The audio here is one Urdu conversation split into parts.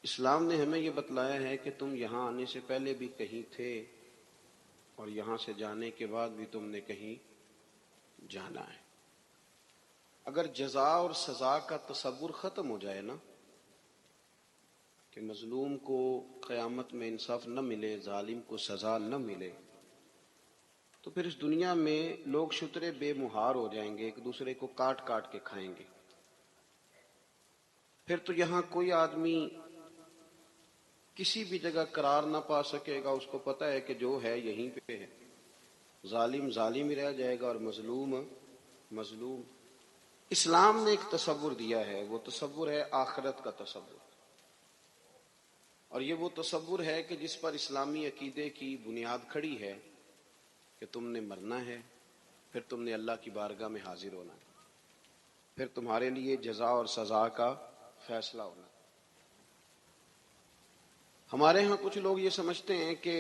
اسلام نے ہمیں یہ بتلایا ہے کہ تم یہاں آنے سے پہلے بھی کہیں تھے اور یہاں سے جانے کے بعد بھی تم نے کہیں جانا ہے۔ اگر جزا اور سزا کا تصور ختم ہو جائے نا، کہ مظلوم کو قیامت میں انصاف نہ ملے، ظالم کو سزا نہ ملے، تو پھر اس دنیا میں لوگ شترے بے مہار ہو جائیں گے، ایک دوسرے کو کاٹ کاٹ کے کھائیں گے۔ پھر تو یہاں کوئی آدمی کسی بھی جگہ قرار نہ پا سکے گا، اس کو پتہ ہے کہ جو ہے یہیں پہ ہے۔ ظالم ظالم ہی رہ جائے گا اور مظلوم مظلوم۔ اسلام نے ایک تصور دیا ہے، وہ تصور ہے آخرت کا تصور، اور یہ وہ تصور ہے کہ جس پر اسلامی عقیدے کی بنیاد کھڑی ہے کہ تم نے مرنا ہے، پھر تم نے اللہ کی بارگاہ میں حاضر ہونا ہے، پھر تمہارے لیے جزا اور سزا کا فیصلہ ہونا ہے۔ ہمارے ہاں کچھ لوگ یہ سمجھتے ہیں کہ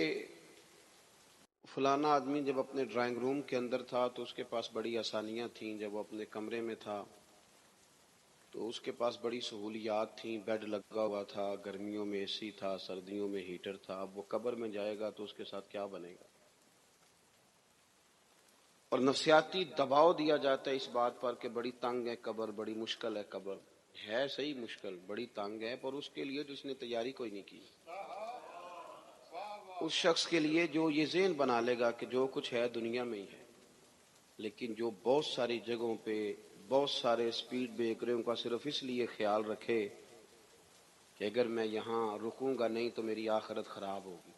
فلانا آدمی جب اپنے ڈرائنگ روم کے اندر تھا تو اس کے پاس بڑی آسانیاں تھیں، جب وہ اپنے کمرے میں تھا تو اس کے پاس بڑی سہولیات تھیں، بیڈ لگا ہوا تھا، گرمیوں میں اے سی تھا، سردیوں میں ہیٹر تھا۔ اب وہ قبر میں جائے گا تو اس کے ساتھ کیا بنے گا؟ اور نفسیاتی دباؤ دیا جاتا ہے اس بات پر کہ بڑی تنگ ہے قبر، بڑی مشکل ہے قبر۔ ہے صحیح مشکل، بڑی تنگ ہے، پر اس کے لیے جس نے تیاری کوئی نہیں کی، اس شخص کے لیے جو یہ ذہن بنا لے گا کہ جو کچھ ہے دنیا میں ہی ہے، لیکن جو بہت ساری جگہوں پہ بہت سارے سپیڈ بریکروں کا صرف اس لیے خیال رکھے کہ اگر میں یہاں رکوں گا نہیں تو میری آخرت خراب ہوگی،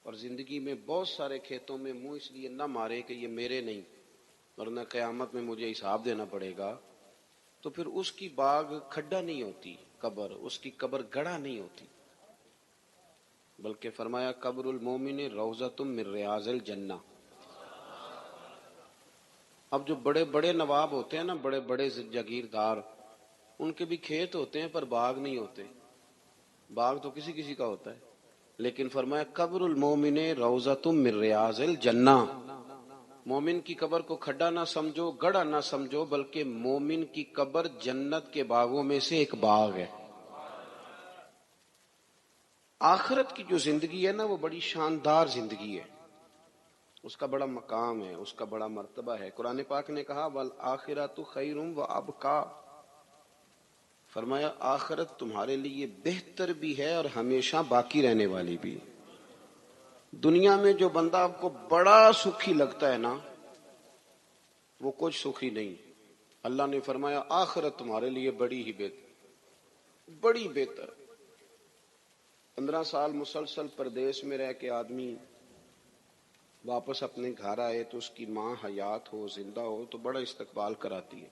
اور زندگی میں بہت سارے کھیتوں میں منہ اس لیے نہ مارے کہ یہ میرے نہیں ورنہ قیامت میں مجھے حساب دینا پڑے گا، تو پھر اس کی باغ کھڈا نہیں ہوتی قبر، اس کی قبر گڑھا نہیں ہوتی، بلکہ فرمایا قبر المومن روضۃ من ریاض الجنہ۔ اب جو بڑے بڑے نواب ہوتے ہیں نا، بڑے بڑے جاگیردار، ان کے بھی کھیت ہوتے ہیں پر باغ نہیں ہوتے، باغ تو کسی کسی کا ہوتا ہے، لیکن فرمایا قبر المومن روضۃ من ریاض الجنہ۔ مومن کی قبر کو کھڈا نہ سمجھو، گڑھا نہ سمجھو، بلکہ مومن کی قبر جنت کے باغوں میں سے ایک باغ ہے۔ آخرت کی جو زندگی ہے نا وہ بڑی شاندار زندگی ہے، اس کا بڑا مقام ہے، اس کا بڑا مرتبہ ہے۔ قرآن پاک نے کہا وَالْآخِرَةُ خَيْرٌ وَأَبْقَىٰ، فرمایا آخرت تمہارے لیے بہتر بھی ہے اور ہمیشہ باقی رہنے والی بھی۔ دنیا میں جو بندہ آپ کو بڑا سکھی لگتا ہے نا، وہ کچھ سکھی نہیں۔ اللہ نے فرمایا آخرت تمہارے لیے بڑی ہی بہتر، بڑی بہتر۔ 15 سال مسلسل پردیس میں رہ کے آدمی واپس اپنے گھر آئے تو اس کی ماں حیات ہو، زندہ ہو، تو بڑا استقبال کراتی ہے،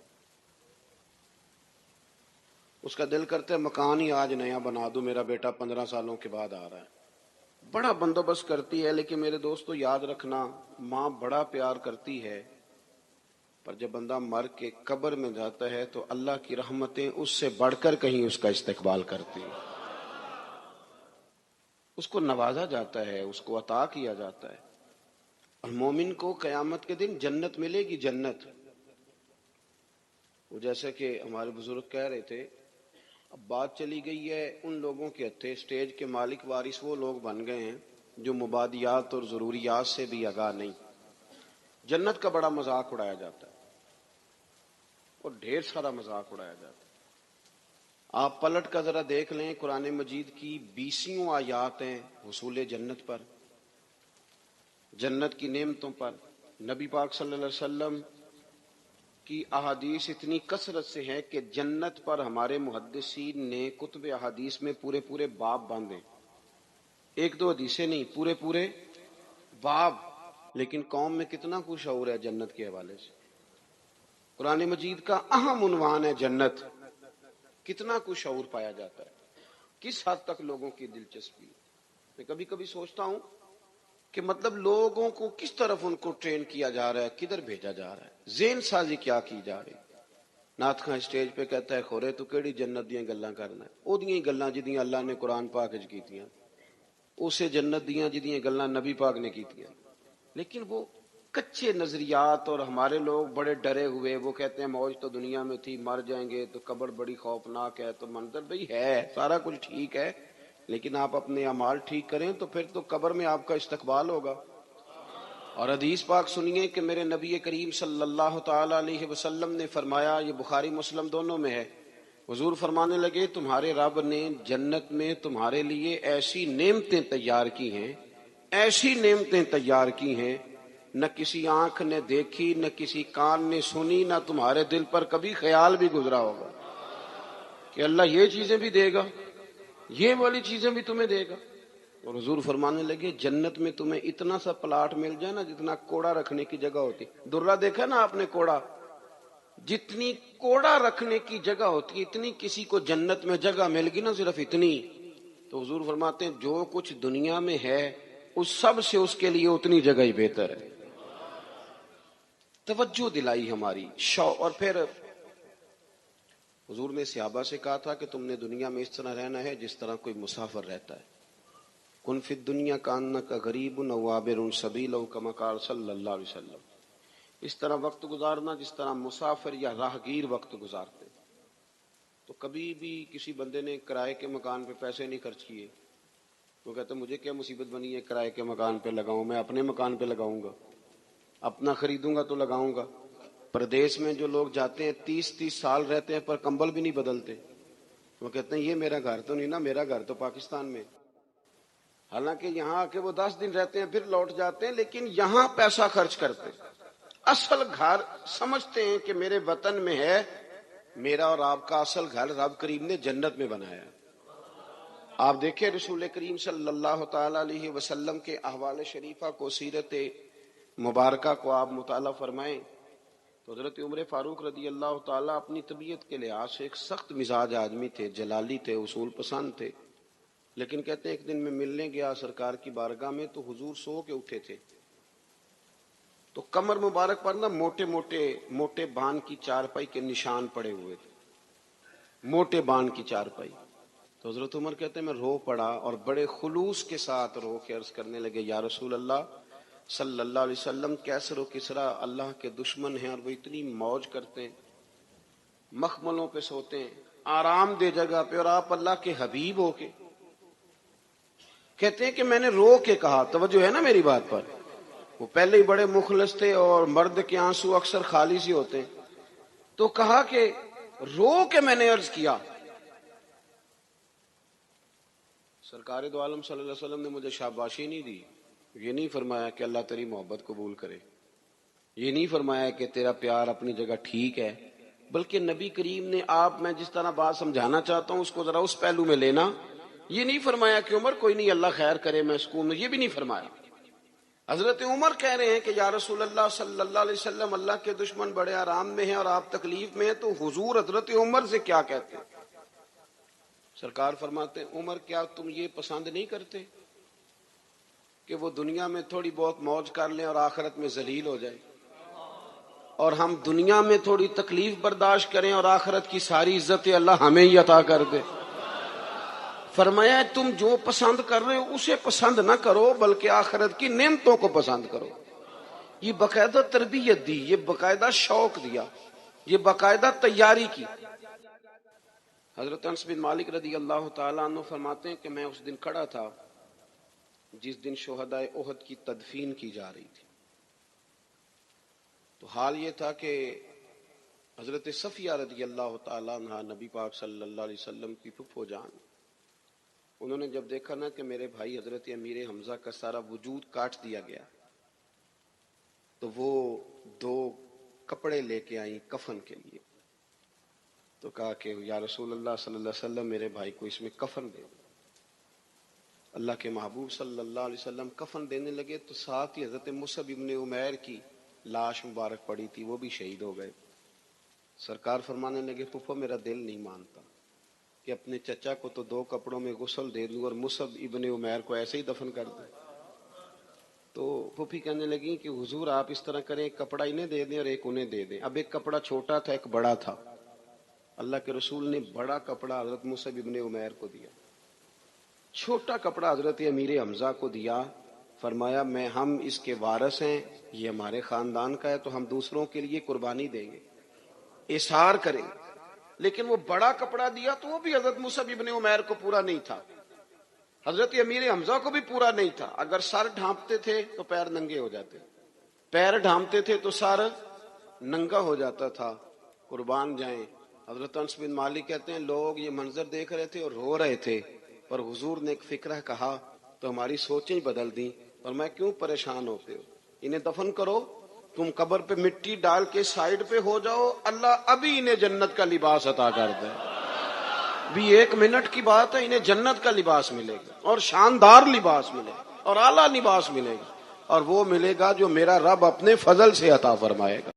اس کا دل کرتا ہے مکان ہی آج نیا بنا دو، میرا بیٹا 15 سالوں کے بعد آ رہا ہے، بڑا بندوبست کرتی ہے۔ لیکن میرے دوستو یاد رکھنا، ماں بڑا پیار کرتی ہے، پر جب بندہ مر کے قبر میں جاتا ہے تو اللہ کی رحمتیں اس سے بڑھ کر کہیں اس کا استقبال کرتی ہیں، اس کو نوازا جاتا ہے، اس کو عطا کیا جاتا ہے۔ اور مومن کو قیامت کے دن جنت ملے گی، جنت۔ وہ جیسا کہ ہمارے بزرگ کہہ رہے تھے، اب بات چلی گئی ہے ان لوگوں کے ہتھے، اسٹیج کے مالک وارث وہ لوگ بن گئے ہیں جو مبادیات اور ضروریات سے بھی آگاہ نہیں۔ جنت کا بڑا مذاق اڑایا جاتا ہے اور ڈھیر سارا مذاق اڑایا جاتا ہے۔ آپ پلٹ کر ذرا دیکھ لیں، قرآن مجید کی 20 آیات ہیں حصول جنت پر، جنت کی نعمتوں پر۔ نبی پاک صلی اللہ علیہ وسلم کی احادیث اتنی کثرت سے ہے کہ جنت پر ہمارے محدثین نے کتب احادیث میں پورے پورے باب باندھے، ایک دو حدیثیں نہیں، پورے پورے باب۔ لیکن قوم میں کتنا کچھ شعور ہے جنت کے حوالے سے؟ قرآن مجید کا اہم عنوان ہے جنت، کتنا کچھ شعور پایا جاتا ہے، کس حد تک لوگوں کی دلچسپی۔ میں کبھی کبھی سوچتا ہوں کہ مطلب لوگوں کو کس طرف ان کو ٹرین کیا جا رہا ہے، کدھر بھیجا جا رہا ہے، ذہن سازی کیا کی جا رہی۔ نعت خاں اسٹیج پہ کہتا ہے خورے تو کیڑی جنت دیاں گلاں کرنا ہے، او دیاں گلاں جدیاں اللہ نے قرآن پاک وچ کیتیاں، اسے جنت دیاں جدیاں گلاں نبی پاک نے کیتیاں۔ لیکن وہ کچے نظریات، اور ہمارے لوگ بڑے ڈرے ہوئے، وہ کہتے ہیں موج تو دنیا میں تھی، مر جائیں گے تو قبر بڑی خوفناک ہے. تو منظر بھئی ہے، سارا کچھ ٹھیک ہے، لیکن آپ اپنے اعمال ٹھیک کریں تو پھر تو قبر میں آپ کا استقبال ہوگا. اور حدیث پاک سنیے کہ میرے نبی کریم صلی اللہ تعالی علیہ وسلم نے فرمایا، یہ بخاری مسلم دونوں میں ہے، حضور فرمانے لگے تمہارے رب نے جنت میں تمہارے لیے ایسی نعمتیں تیار کی ہیں، ایسی نعمتیں تیار کی ہیں، نہ کسی آنکھ نے دیکھی، نہ کسی کان نے سنی، نہ تمہارے دل پر کبھی خیال بھی گزرا ہوگا کہ اللہ یہ چیزیں بھی دے گا، یہ والی چیزیں بھی تمہیں دے گا. اور حضور فرمانے لگے جنت میں تمہیں اتنا سا پلاٹ مل جائے نا جتنا کوڑا رکھنے کی جگہ ہوتی. درہ دیکھا نا آپ نے کوڑا، جتنی کوڑا رکھنے کی جگہ ہوتی ہے اتنی کسی کو جنت میں جگہ مل گئی نا، صرف اتنی. تو حضور فرماتے ہیں جو کچھ دنیا میں ہے اس سب سے اس کے لیے اتنی جگہ ہی بہتر ہے. توجہ دلائی ہماری شوق. اور پھر حضور نے صحابہ سے کہا تھا کہ تم نے دنیا میں اس طرح رہنا ہے جس طرح کوئی مسافر رہتا ہے. کن فی الدنیا کانک غریب او عابر سبیل او کما قال صلی اللہ علیہ وسلم. اس طرح وقت گزارنا جس طرح مسافر یا راہگیر وقت گزارتے. تو کبھی بھی کسی بندے نے کرائے کے مکان پہ پیسے نہیں خرچ کیے، وہ کہتے مجھے کیا مصیبت بنی ہے کرائے کے مکان پہ لگاؤں، میں اپنے مکان پہ لگاؤں گا، اپنا خریدوں گا تو لگاؤں گا. پردیس میں جو لوگ جاتے ہیں 30 سال رہتے ہیں پر کمبل بھی نہیں بدلتے، وہ کہتے ہیں یہ میرا گھر تو نہیں نا، میرا گھر تو پاکستان میں. حالانکہ یہاں آ کے وہ 10 دن رہتے ہیں پھر لوٹ جاتے ہیں، لیکن یہاں پیسہ خرچ کرتے. اصل گھر سمجھتے ہیں کہ میرے وطن میں ہے، میرا اور آپ کا اصل گھر رب کریم نے جنت میں بنایا. آپ دیکھیں رسول کریم صلی اللہ تعالی علیہ وسلم کے احوال شریفہ کو، سیرت مبارکہ کو آپ مطالعہ فرمائیں تو حضرت عمر فاروق رضی اللہ تعالیٰ اپنی طبیعت کے لحاظ سے ایک سخت مزاج آدمی تھے، جلالی تھے، اصول پسند تھے. لیکن کہتے ہیں ایک دن میں ملنے گیا سرکار کی بارگاہ میں تو حضور سو کے اٹھے تھے، تو کمر مبارک پر نا موٹے بان کی چارپائی کے نشان پڑے ہوئے تھے، موٹے بان کی چارپائی. تو حضرت عمر کہتے ہیں میں رو پڑا اور بڑے خلوص کے ساتھ رو کے عرض کرنے لگے یا رسول اللہ صلی اللہ علیہ وسلم، کیسر و کسرا اللہ کے دشمن ہیں اور وہ اتنی موج کرتے ہیں، مخملوں پہ سوتے ہیں، آرام دہ جگہ پہ، اور آپ اللہ کے حبیب ہو کے. کہتے ہیں کہ میں نے رو کے کہا، توجہ ہے نا میری بات پر، وہ پہلے ہی بڑے مخلص تھے اور مرد کے آنسو اکثر خالص ہی ہوتے ہیں. تو کہا کہ رو کے میں نے عرض کیا، سرکار دو عالم صلی اللہ علیہ وسلم نے مجھے شاباشی نہیں دی، یہ نہیں فرمایا کہ اللہ تیری محبت قبول کرے، یہ نہیں فرمایا کہ تیرا پیار اپنی جگہ ٹھیک ہے، بلکہ نبی کریم نے آپ میں جس طرح بات سمجھانا چاہتا ہوں اس کو ذرا اس پہلو میں لینا. یہ نہیں فرمایا کہ عمر کوئی نہیں اللہ خیر کرے میں سکون میں، یہ بھی نہیں فرمایا. حضرت عمر کہہ رہے ہیں کہ یا رسول اللہ صلی اللہ علیہ وسلم اللہ کے دشمن بڑے آرام میں ہیں اور آپ تکلیف میں ہیں، تو حضور حضرت عمر سے کیا کہتے ہیں؟ سرکار فرماتے ہیں عمر کیا تم یہ پسند نہیں کرتے کہ وہ دنیا میں تھوڑی بہت موج کر لیں اور آخرت میں ذلیل ہو جائے، اور ہم دنیا میں تھوڑی تکلیف برداشت کریں اور آخرت کی ساری عزت اللہ ہمیں ہی عطا کر دے؟ فرمایا تم جو پسند کر رہے ہو اسے پسند نہ کرو بلکہ آخرت کی نعمتوں کو پسند کرو. یہ باقاعدہ تربیت دی، یہ باقاعدہ شوق دیا، یہ باقاعدہ تیاری کی. حضرت انس بن مالک رضی اللہ تعالیٰ عنہ فرماتے ہیں کہ میں اس دن کھڑا تھا جس دن شہداء احد کی تدفین کی جا رہی تھی. تو حال یہ تھا کہ حضرت صفیہ رضی اللہ تعالیٰ عنہ نبی پاک صلی اللہ علیہ وسلم کی پھپھو جان، انہوں نے جب دیکھا نا کہ میرے بھائی حضرت امیر حمزہ کا سارا وجود کاٹ دیا گیا تو وہ 2 کپڑے لے کے آئیں کفن کے لیے. تو کہا کہ یا رسول اللہ صلی اللہ علیہ وسلم میرے بھائی کو اس میں کفن دے. اللہ کے محبوب صلی اللہ علیہ وسلم کفن دینے لگے تو ساتھ ہی حضرت مصعب ابن عمیر کی لاش مبارک پڑی تھی، وہ بھی شہید ہو گئے. سرکار فرمانے لگے پھپھو میرا دل نہیں مانتا کہ اپنے چچا کو تو 2 کپڑوں میں غسل دے دوں اور مصعب ابن عمیر کو ایسے ہی دفن کر دوں. تو پھوپھی کہنے لگی کہ حضور آپ اس طرح کریں، ایک کپڑا انہیں دے دیں اور ایک انہیں دے دیں. اب ایک کپڑا چھوٹا تھا ایک بڑا تھا، اللہ کے رسول نے بڑا کپڑا حضرت مصعب ابن عمیر کو دیا، چھوٹا کپڑا حضرت امیر حمزہ کو دیا. فرمایا ہم اس کے وارث ہیں، یہ ہمارے خاندان کا ہے، تو ہم دوسروں کے لیے قربانی دیں گے، اظہار کریں گے۔ لیکن وہ بڑا کپڑا دیا تو وہ بھی حضرت مصعب ابن عمیر کو پورا نہیں تھا، حضرت امیر حمزہ کو بھی پورا نہیں تھا۔ اگر سر ڈھانپتے تھے تو پیر ننگے ہو جاتے، پیر ڈھانپتے تھے تو سر ننگا ہو جاتا تھا۔ قربان جائیں، حضرت انس بن مالک کہتے ہیں لوگ یہ منظر دیکھ رہے تھے اور رو رہے تھے، پر حضور نے ایک فکرہ کہا تو ہماری سوچیں بدل دیں، اور میں کیوں پریشان ہوتے ہو، انہیں دفن کرو، تم قبر پہ مٹی ڈال کے سائیڈ پہ ہو جاؤ، اللہ ابھی انہیں جنت کا لباس عطا کر دے، بھی 1 منٹ کی بات ہے، انہیں جنت کا لباس ملے گا، اور شاندار لباس ملے گا، اور اعلیٰ لباس ملے گا، اور وہ ملے گا جو میرا رب اپنے فضل سے عطا فرمائے گا۔